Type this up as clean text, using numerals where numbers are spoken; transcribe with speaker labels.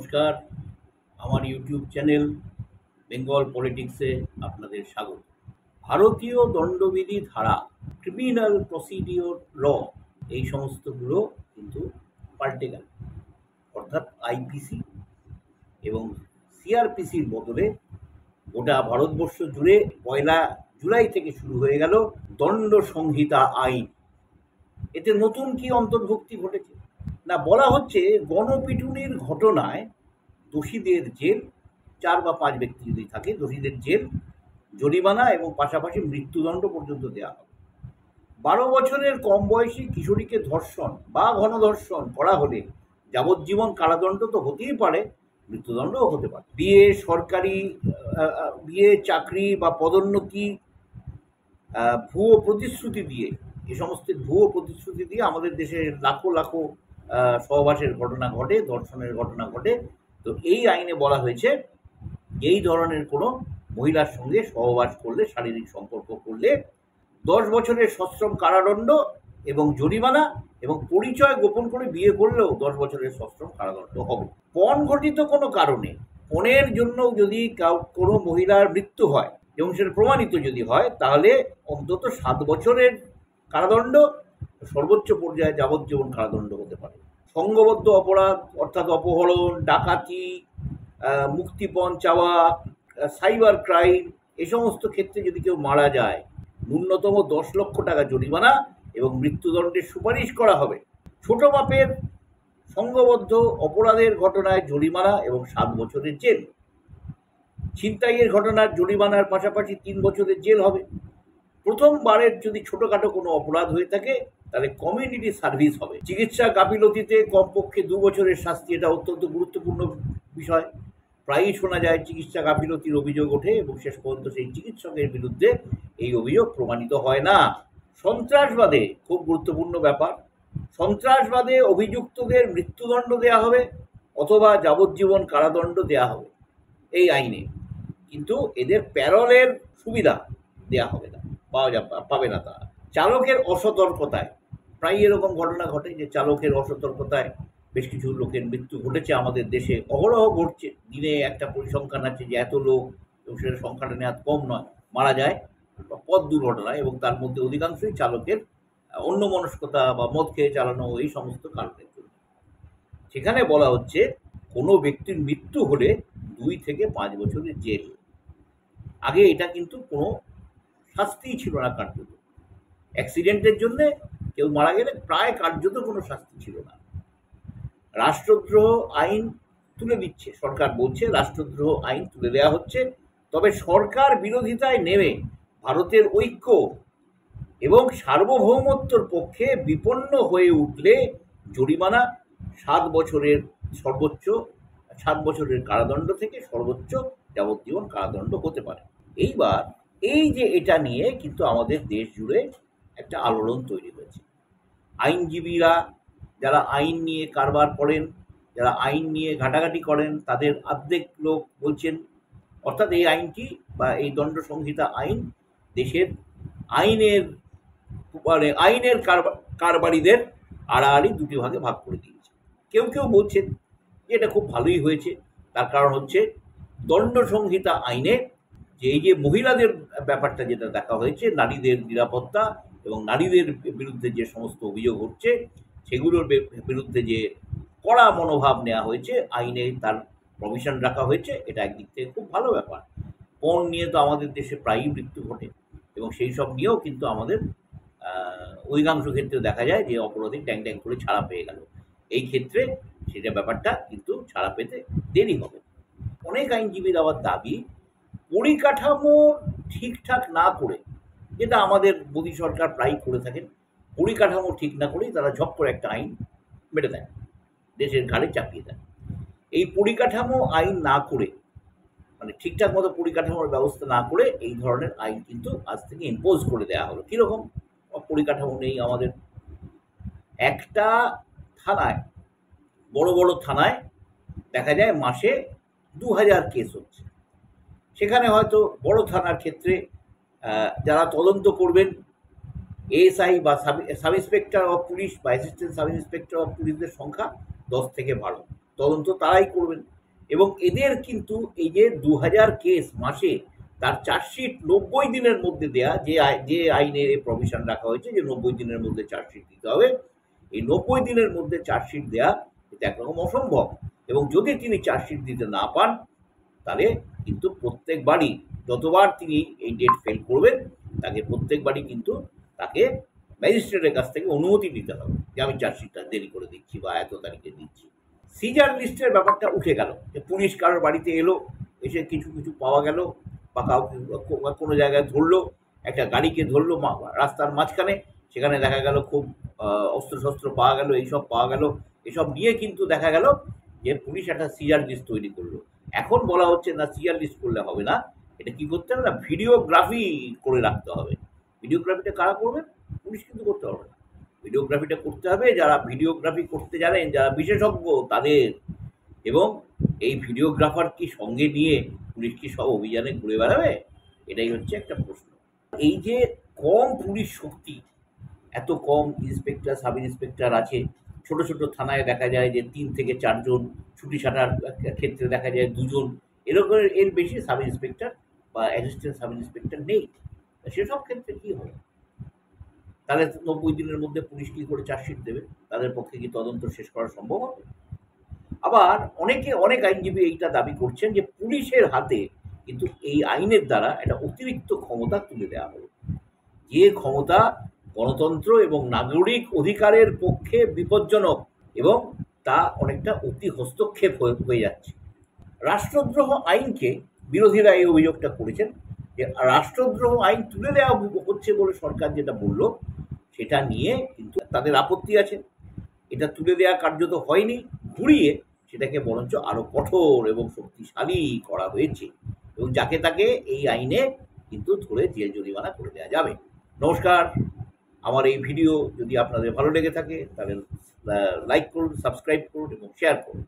Speaker 1: নমস্কার। আমার YouTube channel Bengal পলিটিক্সে আপনাদের স্বাগত। ভারতীয় দণ্ডবিধি ধারা, ক্রিমিনাল প্রসিডিওর ল, এই সমস্তগুলো কিন্তু পাল্টে গেল। অর্থাৎ আইপিসি এবং সিআরপিসির বদলে গোটা ভারতবর্ষ জুড়ে 1 জুলাই থেকে শুরু হয়ে গেল দণ্ড সংহিতা আইন। এতে নতুন কি অন্তর্ভুক্তি ঘটেছে? না, বলা হচ্ছে গণপিটুনির ঘটনায় দোষীদের জেল, 4 বা 5 ব্যক্তি যদি থাকে, দোষীদের জেল, জরিমানা এবং পাশাপাশি মৃত্যুদণ্ড পর্যন্ত দেওয়া হবে। 12 বছরের কম বয়সী কিশোরীকে ধর্ষণ বা গণধর্ষণ করা হলে যাবজ্জীবন কারাদণ্ড তো হতেই পারে, মৃত্যুদণ্ডও হতে পারে। বিয়ে, সরকারি বিয়ে, চাকরি বা পদোন্নতি, ভুয়ো প্রতিশ্রুতি দিয়ে, এ সমস্ত ভুয়ো প্রতিশ্রুতি দিয়ে আমাদের দেশে লাখো লাখো সহবাসের ঘটনা ঘটে, ধর্ষণের ঘটনা ঘটে। তো এই আইনে বলা হয়েছে এই ধরনের কোনো মহিলার সঙ্গে সহবাস করলে, শারীরিক সম্পর্ক করলে 10 বছরের সশ্রম কারাদণ্ড এবং জরিমানা, এবং পরিচয় গোপন করে বিয়ে করলেও 10 বছরের সশ্রম কারাদণ্ড হবে। পণ ঘটিত কোনো কারণে, পণের জন্য যদি কোনো মহিলার মৃত্যু হয় এবং সেটা প্রমাণিত যদি হয়, তাহলে অন্তত 7 বছরের কারাদণ্ড, সর্বোচ্চ পর্যায়ে যাবজ্জীবন কারাদণ্ড হতে পারে। সংঘবদ্ধ অপরাধ অর্থাৎ অপহরণ, ডাকাতি, মুক্তিপণ চাওয়া, সাইবার ক্রাইম, এ সমস্ত ক্ষেত্রে যদি কেউ মারা যায়, ন্যূনতম 10 লক্ষ টাকা জরিমানা এবং মৃত্যুদণ্ডের সুপারিশ করা হবে। ছোট মাপের সংঘবদ্ধ অপরাধের ঘটনায় জরিমানা এবং 7 বছরের জেল। ছিনতাইয়ের ঘটনার জরিমানার পাশাপাশি 3 বছরের জেল হবে। প্রথমবারের যদি ছোটখাটো কোনো অপরাধ হয়ে থাকে, তাহলে কমিউনিটি সার্ভিস হবে। চিকিৎসা গাফিলতিতে কমপক্ষে 2 বছরের শাস্তি, এটা অত্যন্ত গুরুত্বপূর্ণ বিষয়। প্রায়ই শোনা যায় চিকিৎসা গাফিলতির অভিযোগ ওঠে এবং শেষ পর্যন্ত সেই চিকিৎসকের বিরুদ্ধে এই অভিযোগ প্রমাণিত হয় না। সন্ত্রাসবাদে, খুব গুরুত্বপূর্ণ ব্যাপার, সন্ত্রাসবাদে অভিযুক্তদের মৃত্যুদণ্ড দেয়া হবে অথবা যাবজ্জীবন কারাদণ্ড দেয়া হবে এই আইনে, কিন্তু এদের প্যারোলের সুবিধা দেয়া হবে না, পাবে না তারা। চালকের অসতর্কতায়, প্রায় এরকম ঘটনা ঘটে যে চালকের অসতর্কতায় বেশ কিছু লোকের মৃত্যু ঘটেছে আমাদের দেশে, অহরহ ঘটছে। দিনে একটা পরিসংখ্যান আছে যে এত লোক, এবং সেটা সংখ্যাটা নেওয়া কম নয়, মারা যায় পথ দুর্ঘটনায়, এবং তার মধ্যে অধিকাংশই চালকের অন্যমনস্কতা বা মদ খেয়ে চালানো, এই সমস্ত কারণের জন্য। সেখানে বলা হচ্ছে কোনো ব্যক্তির মৃত্যু হলে 2 থেকে 5 বছরের জেল। আগে এটা কিন্তু কোনো শাস্তিই ছিল না কার্যত। অ্যাক্সিডেন্টের জন্য কেউ মারা গেলে প্রায় কার্যত কোনো শাস্তি ছিল না। রাষ্ট্রদ্রোহ আইন তুলে দিচ্ছে সরকার, বলছে রাষ্ট্রদ্রোহ আইন তুলে দেওয়া হচ্ছে, তবে সরকার বিরোধিতায় নেমে ভারতের ঐক্য এবং সার্বভৌমত্বর পক্ষে বিপন্ন হয়ে উঠলে জরিমানা 7 বছরের, সর্বোচ্চ 7 বছরের কারাদণ্ড থেকে সর্বোচ্চ যাবজ্জীবন কারাদণ্ড হতে পারে। এইবার এই যে এটা নিয়ে কিন্তু আমাদের দেশ জুড়ে একটা আলোড়ন তৈরি হয়েছে। আইনজীবীরা, যারা আইন নিয়ে কারবার করেন, যারা আইন নিয়ে ঘাটাঘাটি করেন, তাদের অর্ধেক লোক বলছেন, অর্থাৎ এই আইনটি বা এই দণ্ড সংহিতা আইন দেশের আইনের কারবারিদের আড়াআড়ি 2 ভাগে ভাগ করে দিয়েছে। কেউ কেউ বলছেন যে এটা খুব ভালোই হয়েছে। তার কারণ হচ্ছে দণ্ড সংহিতা আইনে যে এই যে মহিলাদের ব্যাপারটা যেটা দেখা হয়েছে, নারীদের নিরাপত্তা এবং নারীদের বিরুদ্ধে যে সমস্ত অভিযোগ হচ্ছে, সেগুলোর বিরুদ্ধে যে কড়া মনোভাব নেওয়া হয়েছে, আইনে তার প্রভিশন রাখা হয়েছে, এটা একদিক থেকে খুব ভালো ব্যাপার। পণ নিয়ে তো আমাদের দেশে প্রায়ই মৃত্যু ঘটে, এবং সেই সব নিয়েও কিন্তু আমাদের অধিকাংশ ক্ষেত্রে দেখা যায় যে অপরাধী ট্যাং ট্যাং করে ছাড়া পেয়ে গেল। এই ক্ষেত্রে সেটা ব্যাপারটা কিন্তু ছাড়া পেতে দেরি হবে। অনেক আইনজীবীর আবার দাবি, পরিকাঠামো ঠিকঠাক না করে, যেটা আমাদের মোদী সরকার প্রায় করে থাকেন, পরিকাঠামো ঠিক না করেই তারা ঝপ করে একটা আইন মেরে দেয়, দেশের ঘাড়ে চাপিয়ে দেয়। এই পরিকাঠামো আইন না করে, মানে ঠিকঠাক মতো পরিকাঠামোর ব্যবস্থা না করে এই ধরনের আইন কিন্তু আজ থেকে ইম্পোজ করে দেওয়া হলো। কীরকম? পরিকাঠামো নেই আমাদের। একটা থানায়, বড় বড় থানায় দেখা যায় মাসে 2000 কেস হচ্ছে। সেখানে হয়তো বড় থানার ক্ষেত্রে যারা তদন্ত করবেন, এএসআই বা সাব ইন্সপেক্টর অফ পুলিশ বা অ্যাসিস্ট্যান্ট সাব ইন্সপেক্টর অফ পুলিশদের সংখ্যা 10 থেকে 12। তদন্ত তারাই করবেন। এবং এদের কিন্তু এই যে ২০০০ কেস মাসে, তার চার্জশিট ৯০ দিনের মধ্যে দেয়া, যে আইনের প্রভিশন রাখা হয়েছে যে ৯০ দিনের মধ্যে চার্জশিট দিতে হবে, এই ৯০ দিনের মধ্যে চার্জশিট দেয়া এটা একরকম অসম্ভব। এবং যদি তিনি চার্জশিট দিতে না পান, তাহলে কিন্তু প্রত্যেকবারই যতবার তিনি এই ডেট ফেল করবেন, তাকে প্রত্যেকবারই কিন্তু তাকে ম্যাজিস্ট্রেটের কাছ থেকে অনুমতি নিতে হবে যে আমি চার্জশিটটা দেরি করে দিচ্ছি বা এত তারিখে দিচ্ছি। সিজার লিস্টের ব্যাপারটা উঠে গেল, যে পুলিশ কারোর বাড়িতে এলো, এসে কিছু কিছু পাওয়া গেল, বা কাউকে কোনো জায়গায় ধরলো, একটা গাড়িকে ধরলো রাস্তার মাঝখানে, সেখানে দেখা গেল খুব অস্ত্রশস্ত্র পাওয়া গেল, এইসব পাওয়া গেল। এসব নিয়ে কিন্তু দেখা গেল যে পুলিশ একটা সিজার লিস্ট তৈরি করলো। এখন বলা হচ্ছে না, সিজার লিস্ট করলে হবে না, এটা কি করতে হবে না, ভিডিওগ্রাফি করে রাখতে হবে। ভিডিওগ্রাফিটা কারা করবেন? পুলিশ কিন্তু করতে পারবে না। ভিডিওগ্রাফিটা করতে হবে যারা ভিডিওগ্রাফি করতে জানেন, যারা বিশেষজ্ঞ তাদের। এবং এই ভিডিওগ্রাফার কি সঙ্গে নিয়ে পুলিশ কি সব অভিযানে ঘুরে বেড়াবে? এটাই হচ্ছে একটা প্রশ্ন। এই যে কম পুলিশ শক্তি, এত কম ইন্সপেক্টর, সাব ইন্সপেক্টর আছে, ছোট ছোট থানায় দেখা যায় যে ৩ থেকে ৪ জন, ছুটি ছাটার ক্ষেত্রে দেখা যায় ২ জন, এরকম এর বেশি সাব ইন্সপেক্টর বা অ্যাসিস্ট্যান্ট সাব ইন্সপেক্টর নেই। সেসব ক্ষেত্রে কি হবে? তাহলে ৯০ দিনের মধ্যে পুলিশ কি করে চার্জশিট দেবে? তাদের পক্ষে কি তদন্ত শেষ করা সম্ভব হবে? আবার অনেক আইনজীবী এইটা দাবি করছেন যে পুলিশের হাতে কিন্তু এই আইনের দ্বারা একটা অতিরিক্ত ক্ষমতা তুলে দেওয়া হবে, যে ক্ষমতা গণতন্ত্র এবং নাগরিক অধিকারের পক্ষে বিপজ্জনক, এবং তা অনেকটা অতি হস্তক্ষেপ হয়ে যাচ্ছে। রাষ্ট্রদ্রোহ আইনকে বিরোধীরা এই অভিযোগটা করেছেন যে রাষ্ট্রদ্রোহ আইন তুলে দেওয়া হচ্ছে বলে সরকার যেটা বলল, সেটা নিয়ে কিন্তু তাদের আপত্তি আছে। এটা তুলে দেওয়া কার্যত হয়নি, ঘুরিয়ে সেটাকে বরঞ্চ আরো কঠোর এবং শক্তিশালী করা হয়েছে, এবং যাকে তাকে এই আইনে কিন্তু ধরে জেল জরিমানা করে দেওয়া যাবে। নমস্কার। আমার এই ভিডিও যদি আপনাদের ভালো লেগে থাকে, তাহলে লাইক করুন, সাবস্ক্রাইব করুন এবং শেয়ার করুন।